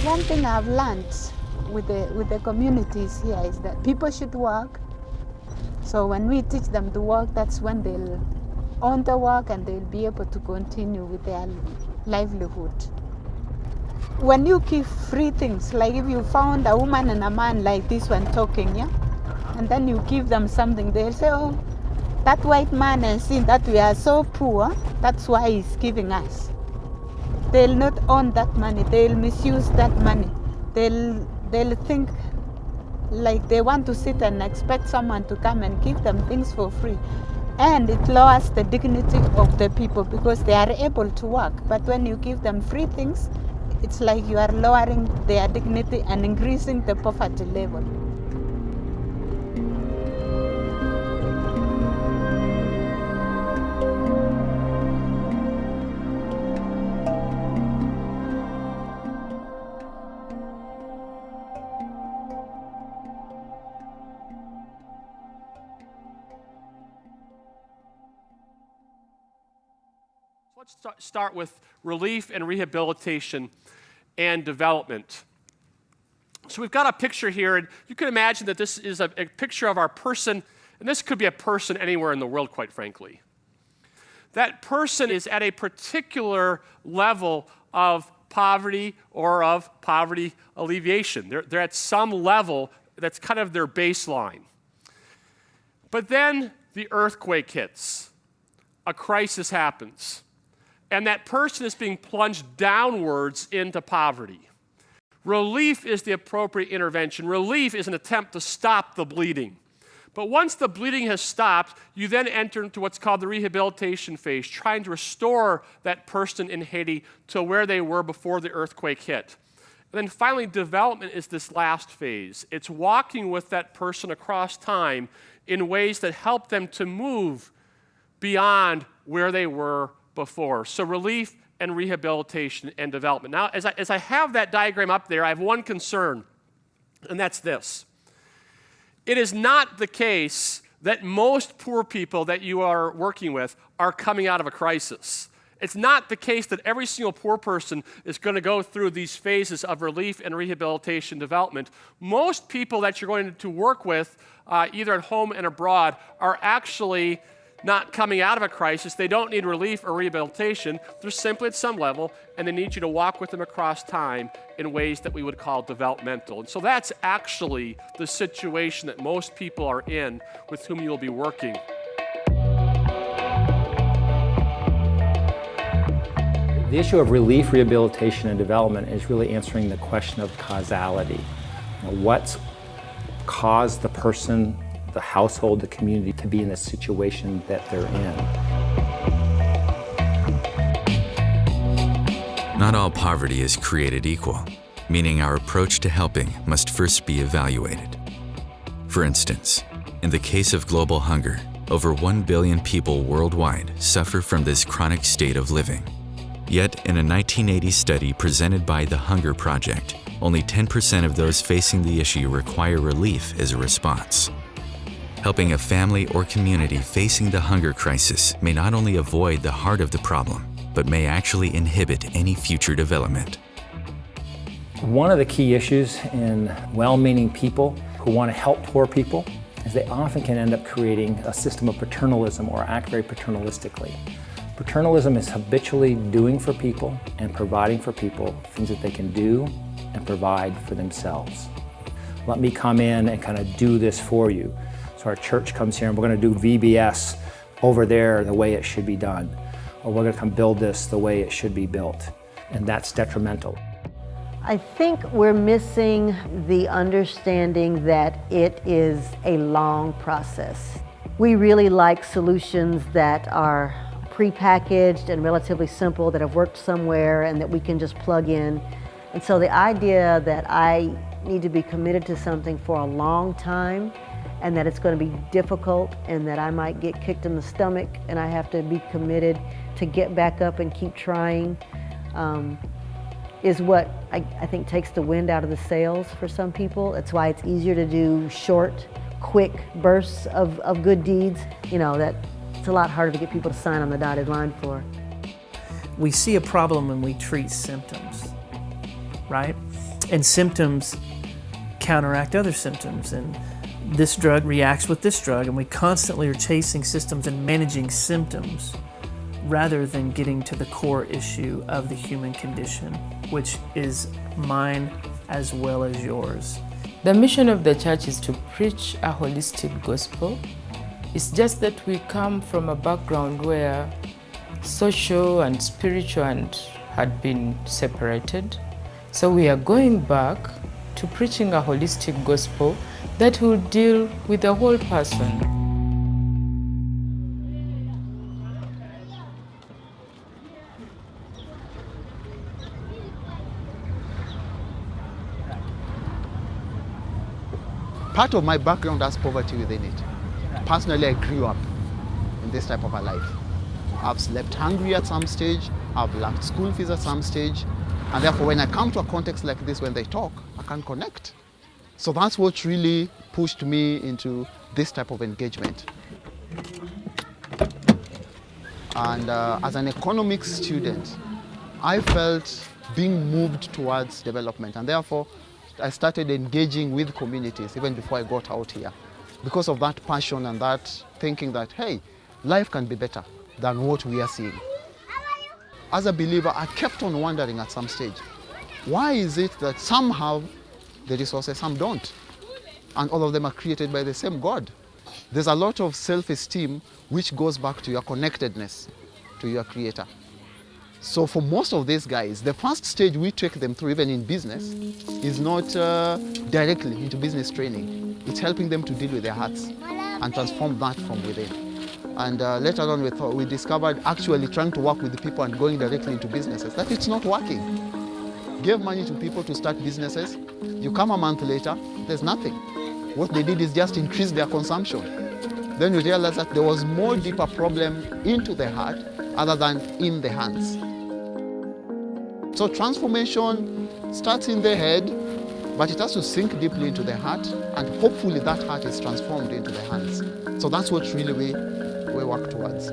One thing I've learned with the communities here is that people should work. So when we teach them to work, that's when they'll own the work and they'll be able to continue with their livelihood. When you give free things, like if you found a woman and a man like this one talking, yeah, and then you give them something, they'll say, oh, that white man has seen that we are so poor, that's why he's giving us. They'll not own that money, they'll misuse that money. They'll think like they want to sit and expect someone to come and give them things for free. And it lowers the dignity of the people because they are able to work. But when you give them free things, it's like you are lowering their dignity and increasing the poverty level. Let's start with relief and rehabilitation and development. So we've got a picture here, and you can imagine that this is a picture of our person, and this could be a person anywhere in the world, quite frankly. That person is at a particular level of poverty or of poverty alleviation. They're at some level that's kind of their baseline. But then the earthquake hits. A crisis happens. And that person is being plunged downwards into poverty. Relief is the appropriate intervention. Relief is an attempt to stop the bleeding. But once the bleeding has stopped, you then enter into what's called the rehabilitation phase, trying to restore that person in Haiti to where they were before the earthquake hit. And then finally, development is this last phase. It's walking with that person across time in ways that help them to move beyond where they were before. So relief and rehabilitation and development. Now, as I have that diagram up there, I have one concern, and that's this. It is not the case that most poor people that you are working with are coming out of a crisis. It's not the case that every single poor person is going to go through these phases of relief and rehabilitation development. Most people that you're going to work with, either at home and abroad, are actually not coming out of a crisis. They don't need relief or rehabilitation. They're simply at some level, and they need you to walk with them across time in ways that we would call developmental. And so that's actually the situation that most people are in with whom you'll be working. The issue of relief, rehabilitation, and development is really answering the question of causality. What's caused the person, the household, the community to be in the situation that they're in. Not all poverty is created equal, meaning our approach to helping must first be evaluated. For instance, in the case of global hunger, over 1 billion people worldwide suffer from this chronic state of living. Yet, in a 1980 study presented by the Hunger Project, only 10% of those facing the issue require relief as a response. Helping a family or community facing the hunger crisis may not only avoid the heart of the problem, but may actually inhibit any future development. One of the key issues in well-meaning people who want to help poor people is they often can end up creating a system of paternalism or act very paternalistically. Paternalism is habitually doing for people and providing for people things that they can do and provide for themselves. Let me come in and kind of do this for you. So our church comes here and we're going to do VBS over there the way it should be done. Or we're going to come build this the way it should be built. And that's detrimental. I think we're missing the understanding that it is a long process. We really like solutions that are prepackaged and relatively simple, that have worked somewhere and that we can just plug in. And so the idea that I need to be committed to something for a long time and that it's going to be difficult and that I might get kicked in the stomach and I have to be committed to get back up and keep trying is what I think takes the wind out of the sails for some people. That's why it's easier to do short, quick bursts of good deeds. You know, that it's a lot harder to get people to sign on the dotted line for. We see a problem when we treat symptoms, right? And symptoms counteract other symptoms, and this drug reacts with this drug, and we constantly are chasing systems and managing symptoms rather than getting to the core issue of the human condition, which is mine as well as yours. The mission of the church is to preach a holistic gospel. It's just that we come from a background where social and spiritual had been separated. So we are going back to preaching a holistic gospel that will deal with the whole person. Part of my background has poverty within it. Personally, I grew up in this type of a life. I've slept hungry at some stage, I've lacked school fees at some stage, and therefore when I come to a context like this, when they talk, I can connect. So that's what really pushed me into this type of engagement. And as an economics student, I felt being moved towards development, and therefore I started engaging with communities even before I got out here, because of that passion and that thinking that, hey, life can be better than what we are seeing. As a believer, I kept on wondering at some stage, why is it that some have the resources, some don't? And all of them are created by the same God. There's a lot of self-esteem which goes back to your connectedness to your Creator. So for most of these guys, the first stage we take them through, even in business, is not directly into business training. It's helping them to deal with their hearts and transform that from within. And later on we discovered actually trying to work with the people and going directly into businesses, that it's not working. Give money to people to start businesses, you come a month later, there's nothing. What they did is just increase their consumption. Then we realized that there was more deeper problem into the heart other than in the hands. So transformation starts in the head, but it has to sink deeply into the heart, and hopefully that heart is transformed into the hands. So that's what really we work towards.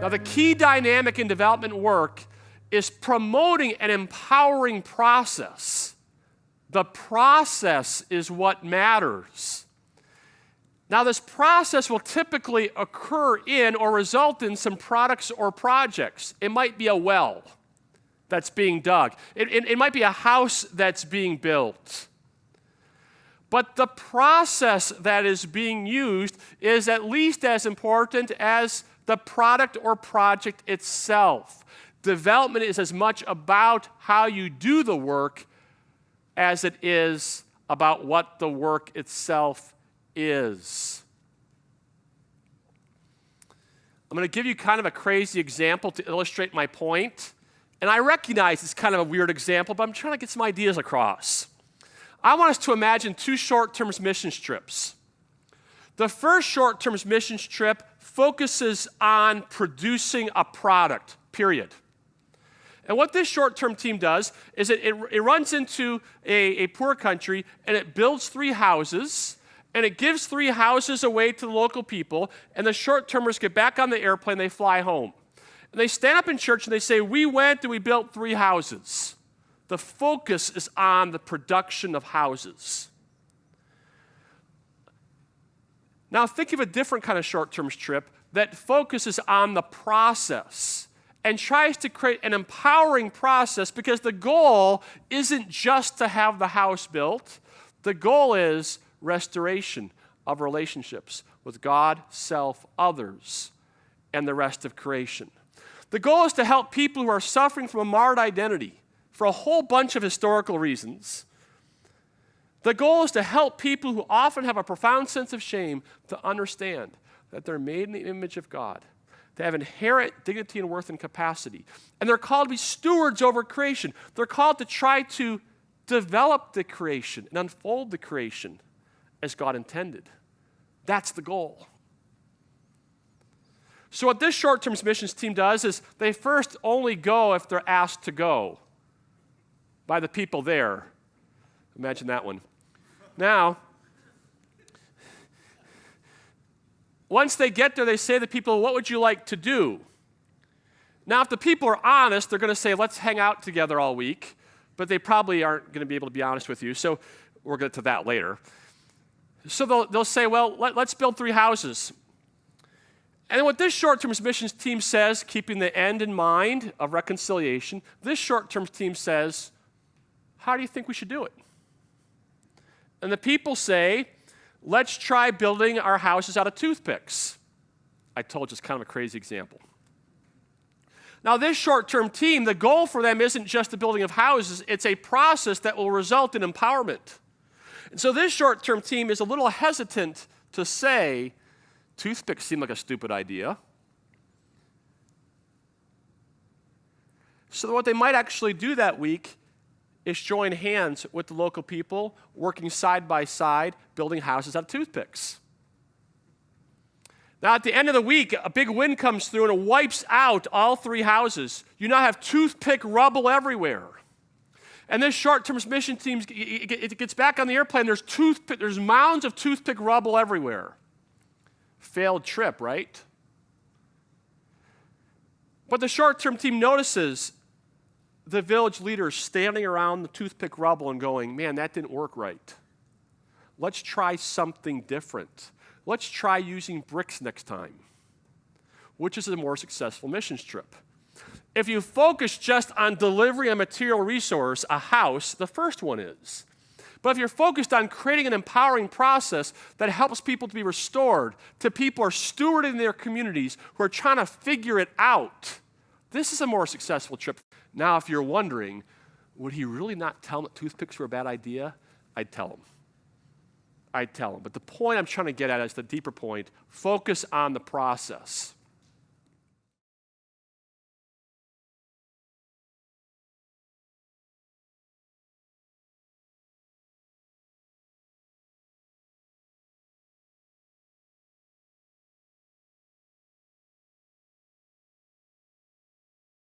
Now, the key dynamic in development work is promoting an empowering process. The process is what matters. Now, this process will typically occur in or result in some products or projects. It might be a well that's being dug. It might be a house that's being built. But the process that is being used is at least as important as the product or project itself. Development is as much about how you do the work as it is about what the work itself is. I'm going to give you kind of a crazy example to illustrate my point. And I recognize it's kind of a weird example, but I'm trying to get some ideas across. I want us to imagine two short-term mission trips. The first short-term mission trip focuses on producing a product, period. And what this short-term team does is it runs into a poor country and it builds 3 houses and it gives 3 houses away to the local people, and the short-termers get back on the airplane, they fly home. And they stand up in church and they say, we went and we built 3 houses. The focus is on the production of houses. Now think of a different kind of short-term trip that focuses on the process and tries to create an empowering process, because the goal isn't just to have the house built. The goal is restoration of relationships with God, self, others, and the rest of creation. The goal is to help people who are suffering from a marred identity for a whole bunch of historical reasons. The goal is to help people who often have a profound sense of shame to understand that they're made in the image of God. They have inherent dignity and worth and capacity. And they're called to be stewards over creation. They're called to try to develop the creation and unfold the creation as God intended. That's the goal. So what this short-term missions team does is they first only go if they're asked to go by the people there. Imagine that one. Now, once they get there, they say to the people, what would you like to do? Now, if the people are honest, they're going to say, let's hang out together all week, but they probably aren't going to be able to be honest with you, so we'll get to that later. So they'll say, well, let's build 3 houses. And what this short-term missions team says, keeping the end in mind of reconciliation, this short-term team says, how do you think we should do it? And the people say, let's try building our houses out of toothpicks. I told you it's kind of a crazy example. Now, this short-term team, the goal for them isn't just the building of houses, it's a process that will result in empowerment. And so this short-term team is a little hesitant to say, toothpicks seem like a stupid idea. So what they might actually do that week is join hands with the local people, working side by side, building houses out of toothpicks. Now, at the end of the week, a big wind comes through and it wipes out all 3 houses. You now have toothpick rubble everywhere. And this short-term mission team, it gets back on the airplane, there's mounds of toothpick rubble everywhere. Failed trip, right? But the short-term team notices the village leaders standing around the toothpick rubble and going, man, that didn't work right. Let's try something different. Let's try using bricks next time, which is a more successful missions trip. If you focus just on delivering a material resource, a house, the first one is. But if you're focused on creating an empowering process that helps people to be restored, to people who are stewarding their communities, who are trying to figure it out, this is a more successful trip. Now, if you're wondering, would he really not tell them that toothpicks were a bad idea? I'd tell him. But the point I'm trying to get at is the deeper point. Focus on the process.